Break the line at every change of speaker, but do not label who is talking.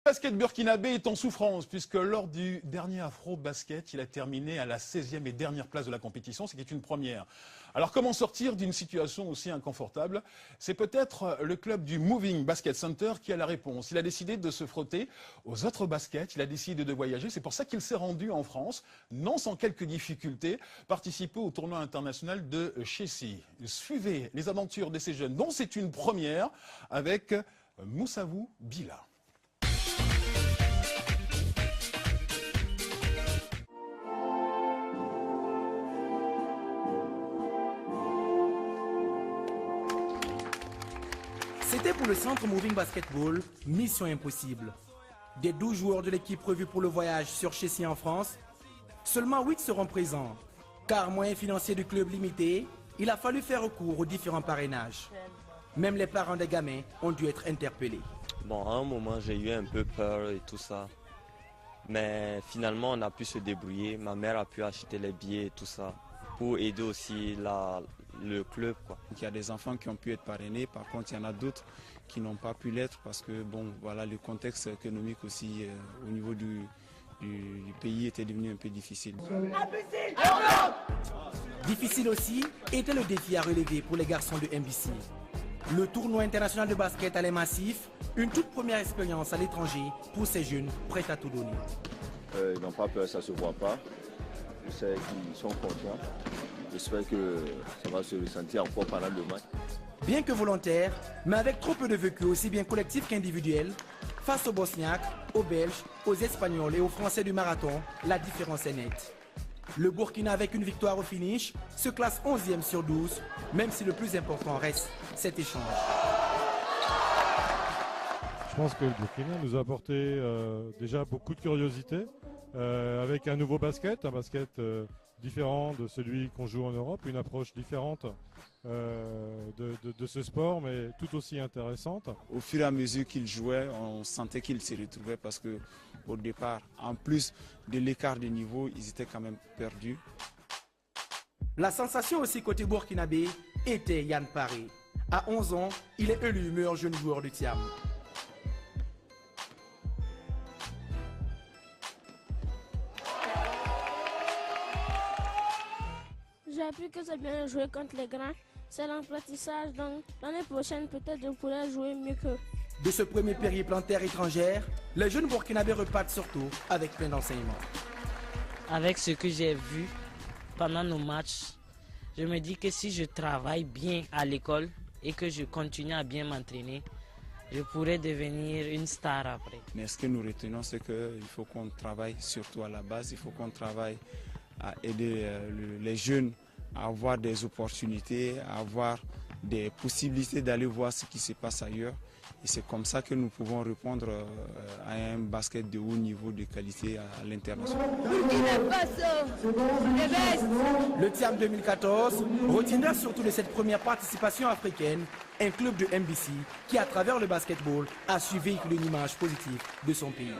Le basket burkinabé est en souffrance puisque lors du dernier Afro-Basket, il a terminé à la 16e et dernière place de la compétition, ce qui est une première. Alors comment sortir d'une situation aussi inconfortable? C'est peut-être le club du Moving Basket Center qui a la réponse. Il a décidé de se frotter aux autres baskets, il a décidé de voyager, c'est pour ça qu'il s'est rendu en France, non sans quelques difficultés, participer au tournoi international de Chessy. Suivez les aventures de ces jeunes, dont c'est une première, avec Moussavou Bila.
C'était pour le centre Moving Basketball, mission impossible. Des 12 joueurs de l'équipe prévus pour le voyage sur Chessy en France, seulement 8 seront présents. Car moyens financiers du club limité, il a fallu faire recours aux différents parrainages. Même les parents des gamins ont dû être interpellés.
Bon, à un moment, j'ai eu un peu peur et tout ça. Mais finalement, on a pu se débrouiller. Ma mère a pu acheter les billets et tout ça pour aider aussi le club, quoi.
Il y a des enfants qui ont pu être parrainés, par contre il y en a d'autres qui n'ont pas pu l'être parce que bon, voilà, le contexte économique aussi au niveau du pays était devenu un peu difficile.
Difficile aussi était le défi à relever pour les garçons de MBC. Le tournoi international de basket à les massifs, une toute première expérience à l'étranger pour ces jeunes prêts à tout donner.
Ils n'ont pas peur, ça ne se voit pas. Je sais qu'ils sont conscients. J'espère que ça va se ressentir encore pendant le match.
Bien que volontaire, mais avec trop peu de vécu aussi bien collectif qu'individuel, face aux Bosniaques, aux Belges, aux Espagnols et aux Français du marathon, la différence est nette. Le Burkina, avec une victoire au finish, se classe 11e sur 12, même si le plus important reste cet échange.
Je pense que le Burkina nous a apporté déjà beaucoup de curiosité, avec un nouveau basket, un basket différent de celui qu'on joue en Europe, une approche différente de ce sport, mais tout aussi intéressante.
Au fur et à mesure qu'ils jouaient, on sentait qu'ils se retrouvaient parce que au départ, en plus de l'écart de niveau, ils étaient quand même perdus.
La sensation aussi côté burkinabé était Yann Paré. À 11 ans, il est élu meilleur jeune joueur du Thiam.
J'ai appris que c'est bien de jouer contre les grands. C'est l'apprentissage, donc l'année prochaine, peut-être je pourrai jouer mieux qu'eux.
De ce premier périple en terre étrangère, les jeunes burkinabés repartent surtout avec plein d'enseignements.
Avec ce que j'ai vu pendant nos matchs, je me dis que si je travaille bien à l'école et que je continue à bien m'entraîner, je pourrais devenir une star après.
Mais ce que nous retenons, c'est qu'il faut qu'on travaille surtout à la base, il faut qu'on travaille à aider les jeunes à avoir des opportunités, à avoir des possibilités d'aller voir ce qui se passe ailleurs. Et c'est comme ça que nous pouvons répondre à un basket de haut niveau de qualité à l'international.
Le Thiam 2014 retiendra surtout de cette première participation africaine un club de MBC qui, à travers le basketball, a su véhiculer une image positive de son pays.